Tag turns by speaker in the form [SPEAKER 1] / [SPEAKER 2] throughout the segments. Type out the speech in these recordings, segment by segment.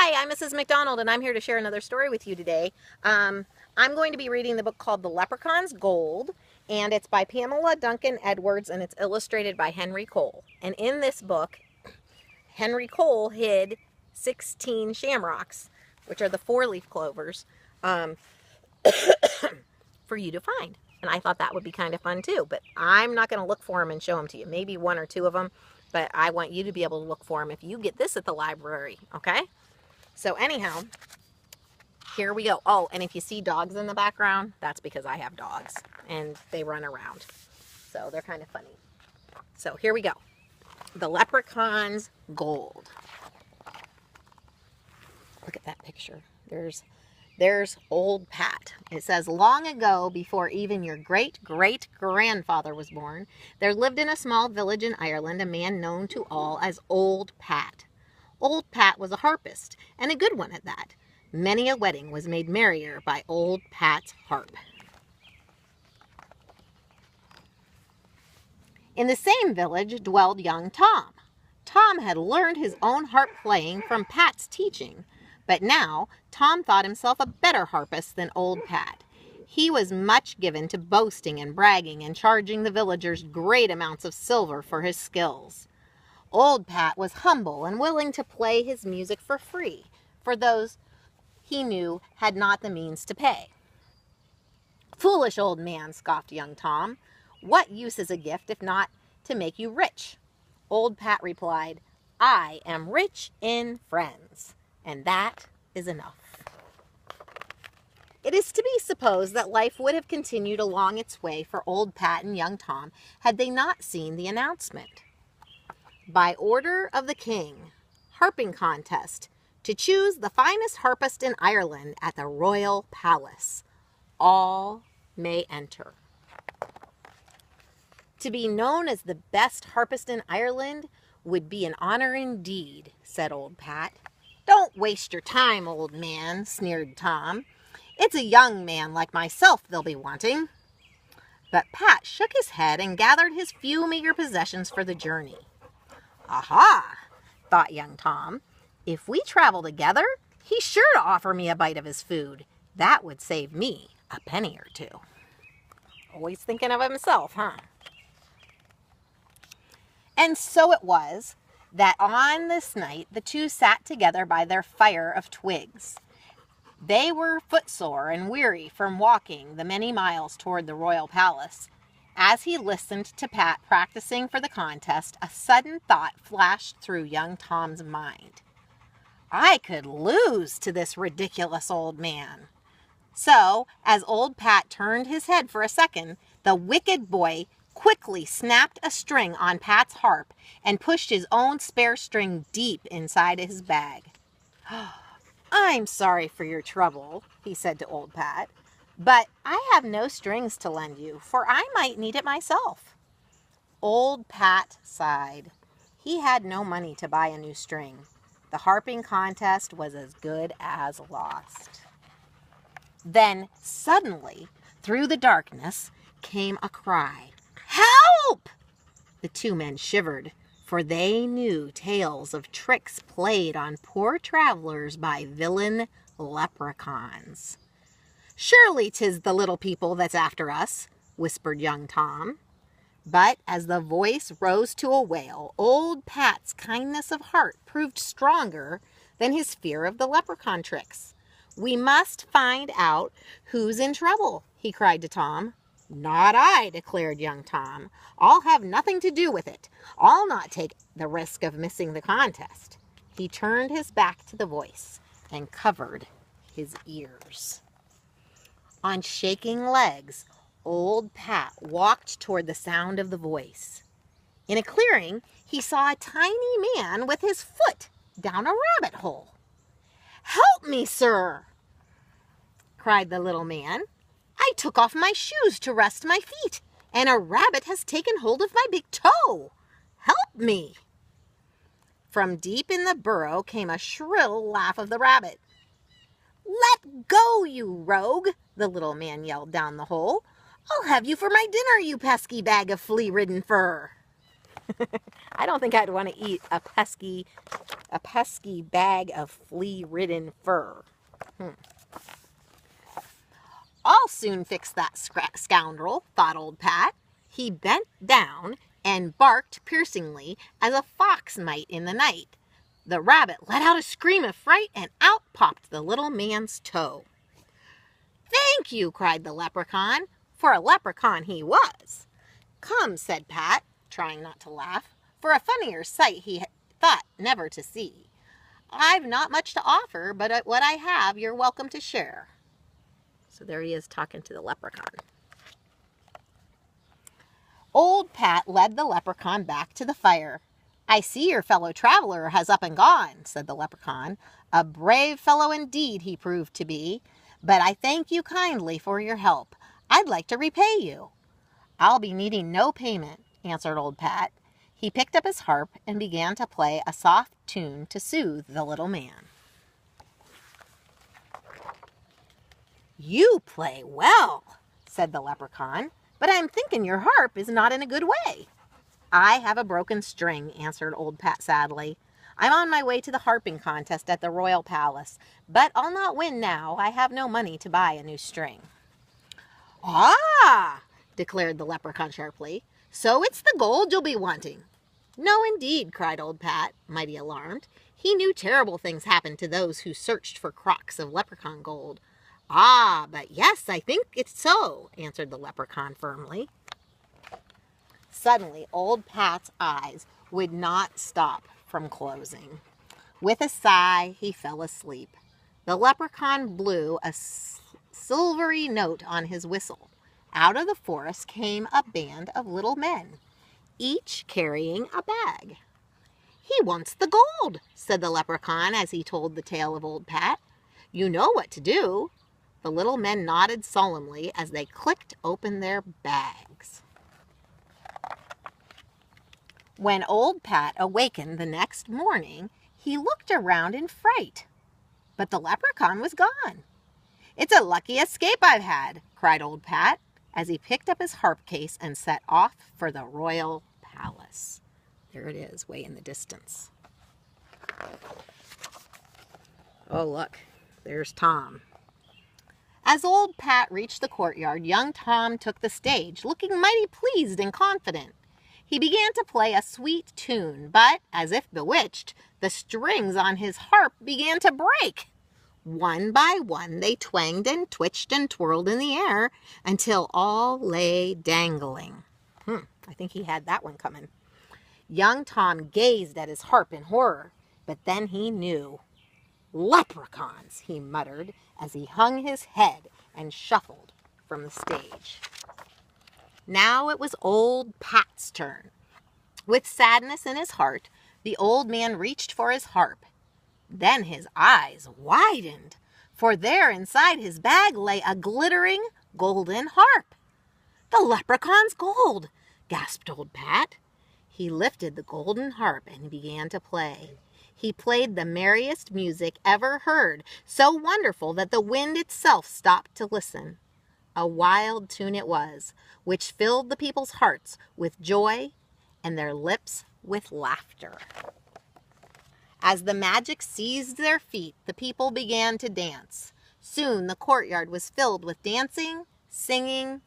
[SPEAKER 1] Hi, I'm Mrs. McDonald, and I'm here to share another story with you today. I'm going to be reading the book called The Leprechauns Gold, and it's by Pamela, Duncan, Edwards, and it's illustrated by Henry Cole. And in this book, Henry Cole hid 16 shamrocks, which are the four-leaf clovers, for you to find. And I thought that would be kind of fun too, but I'm not going to look for them and show them to you. Maybe one or two of them, but I want you to be able to look for them if you get this at the library, okay? So anyhow, here we go. Oh, and if you see dogs in the background, that's because I have dogs, and they run around. So they're kind of funny. So here we go. The Leprechauns Gold. Look at that picture. There's old Pat. It says, long ago, before even your great-great-grandfather was born, there lived in a small village in Ireland a man known to all as Old Pat. Old Pat was a harpist, and a good one at that. Many a wedding was made merrier by Old Pat's harp. In the same village dwelled young Tom. Tom had learned his own harp playing from Pat's teaching, but now Tom thought himself a better harpist than Old Pat. He was much given to boasting and bragging and charging the villagers great amounts of silver for his skills. Old Pat was humble and willing to play his music for free for those he knew had not the means to pay. Foolish old man, scoffed young Tom. What use is a gift if not to make you rich? Old Pat replied, I am rich in friends, and that is enough. It is to be supposed that life would have continued along its way for Old Pat and young Tom had they not seen the announcement. By order of the king, Harping Contest, to choose the finest harpist in Ireland at the royal palace. All may enter. To be known as the best harpist in Ireland would be an honor indeed, said Old Pat. Don't waste your time, old man, sneered Tom. It's a young man like myself they'll be wanting. But Pat shook his head and gathered his few meager possessions for the journey. Aha, thought young Tom. If we travel together, he's sure to offer me a bite of his food. That would save me a penny or two. Always thinking of himself, huh? And so it was that on this night the two sat together by their fire of twigs. They were footsore and weary from walking the many miles toward the royal palace. As he listened to Pat practicing for the contest, a sudden thought flashed through young Tom's mind. I could lose to this ridiculous old man. So, as Old Pat turned his head for a second, the wicked boy quickly snapped a string on Pat's harp and pushed his own spare string deep inside his bag. I'm sorry for your trouble, he said to Old Pat, but I have no strings to lend you, for I might need it myself. Old Pat sighed. He had no money to buy a new string. The harping contest was as good as lost. Then, suddenly, through the darkness, came a cry. Help! The two men shivered, for they knew tales of tricks played on poor travelers by villain leprechauns. Surely 'tis the little people that's after us, whispered young Tom. But as the voice rose to a wail, Old Pat's kindness of heart proved stronger than his fear of the leprechaun tricks. We must find out who's in trouble, he cried to Tom. Not I, declared young Tom. I'll have nothing to do with it. I'll not take the risk of missing the contest. He turned his back to the voice and covered his ears. On shaking legs, Old Pat walked toward the sound of the voice. In a clearing, he saw a tiny man with his foot down a rabbit hole. Help me, sir, cried the little man. I took off my shoes to rest my feet, and a rabbit has taken hold of my big toe. Help me. From deep in the burrow came a shrill laugh of the rabbit. Let go, you rogue, the little man yelled down the hole. I'll have you for my dinner, you pesky bag of flea-ridden fur. I don't think I'd want to eat a pesky A pesky bag of flea-ridden fur. I'll soon fix that scoundrel, thought old Pat. He bent down and barked piercingly as a fox might in the night. The rabbit let out a scream of fright, and out popped the little man's toe. "Thank you," cried the leprechaun, for a leprechaun he was. "Come," said Pat, trying not to laugh, for a funnier sight he thought never to see. "I've not much to offer, but what I have you're welcome to share." So there he is talking to the leprechaun. Old Pat led the leprechaun back to the fire. "I see your fellow traveler has up and gone," said the leprechaun. "A brave fellow indeed he proved to be, but I thank you kindly for your help. I'd like to repay you." "I'll be needing no payment," answered old Pat. He picked up his harp and began to play a soft tune to soothe the little man. "You play well," said the leprechaun, "but I'm thinking your harp is not in a good way." "I have a broken string," answered old Pat sadly. "I'm on my way to the Harping Contest at the Royal Palace, but I'll not win now. I have no money to buy a new string." "Ah!" declared the leprechaun sharply. "So it's the gold you'll be wanting." "No, indeed," cried old Pat, mighty alarmed. He knew terrible things happened to those who searched for crocks of leprechaun gold. "Ah, but yes, I think it's so," answered the leprechaun firmly. Suddenly, old Pat's eyes would not stop from closing. With a sigh, he fell asleep. The leprechaun blew a silvery note on his whistle. Out of the forest came a band of little men, each carrying a bag. "He wants the gold," said the leprechaun as he told the tale of old Pat. "You know what to do." The little men nodded solemnly as they clicked open their bags. When old Pat awakened the next morning, he looked around in fright, but the leprechaun was gone. "It's a lucky escape I've had," cried old Pat, as he picked up his harp case and set off for the royal palace. There it is, way in the distance. Oh, look, there's Tom. As old Pat reached the courtyard, young Tom took the stage, looking mighty pleased and confident. He began to play a sweet tune, but, as if bewitched, the strings on his harp began to break. One by one they twanged and twitched and twirled in the air until all lay dangling. I think he had that one coming. Young Tom gazed at his harp in horror, but then he knew. "Leprechauns," he muttered as he hung his head and shuffled from the stage. Now it was old Pat's turn. With sadness in his heart, the old man reached for his harp. Then his eyes widened, for there inside his bag lay a glittering golden harp. "The Leprechauns Gold," gasped old Pat. He lifted the golden harp and began to play. He played the merriest music ever heard, so wonderful that the wind itself stopped to listen. A wild tune it was, which filled the people's hearts with joy and their lips with laughter. As the magic seized their feet, the people began to dance. Soon the courtyard was filled with a dancing, singing,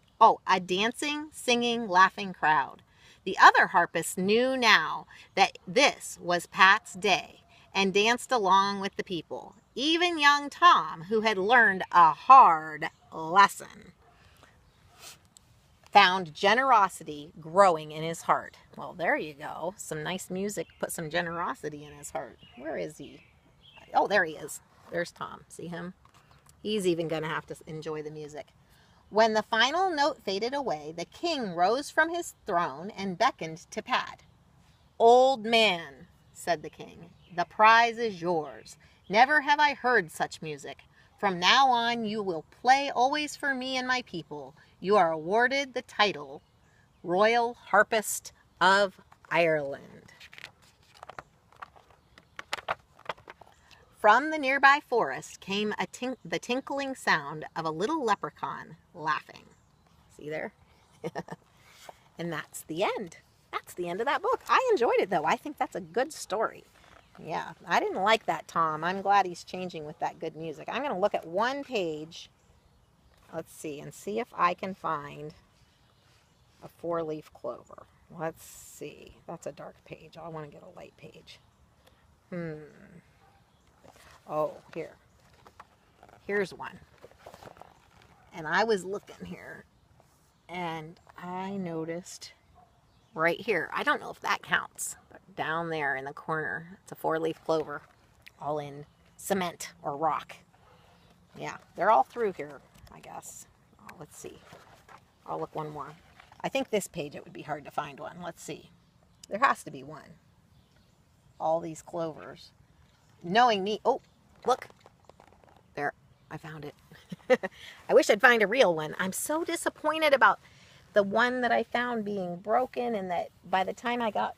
[SPEAKER 1] laughing crowd. The other harpists knew now that this was Pat's day and danced along with the people. Even young Tom, who had learned a hard lesson, found generosity growing in his heart. Well, there you go. Some nice music put some generosity in his heart. Where is he? Oh, there he is. There's Tom. See him? He's even going to have to enjoy the music. When the final note faded away, the king rose from his throne and beckoned to Pat. "Old man," said the king, "the prize is yours. Never have I heard such music. From now on you will play always for me and my people. You are awarded the title Royal Harpist of Ireland." From the nearby forest came the tinkling sound of a little leprechaun laughing. See there? And that's the end. That's the end of that book. I enjoyed it, though. I think that's a good story. Yeah, I didn't like that Tom. I'm glad he's changing with that good music. I'm going to look at one page. Let's see, and see if I can find a four-leaf clover. Let's see. That's a dark page. I want to get a light page. Oh, here. Here's one. And I was looking here, and I noticed right here. I don't know if that counts, but down there in the corner, it's a four-leaf clover, all in cement or rock. Yeah, they're all through here, I guess. Oh, let's see. I'll look one more. I think this page it would be hard to find one. Let's see. There has to be one. All these clovers. Knowing me. Oh, look. There. I found it. I wish I'd find a real one. I'm so disappointed about the one that I found being broken, and that by the time I got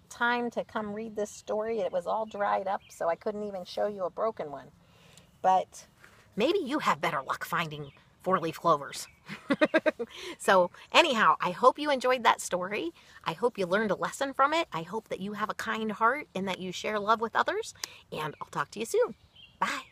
[SPEAKER 1] time to come read this story, it was all dried up, so I couldn't even show you a broken one. But maybe you have better luck finding four-leaf clovers. So anyhow, I hope you enjoyed that story. I hope you learned a lesson from it. I hope that you have a kind heart and that you share love with others. And I'll talk to you soon. Bye.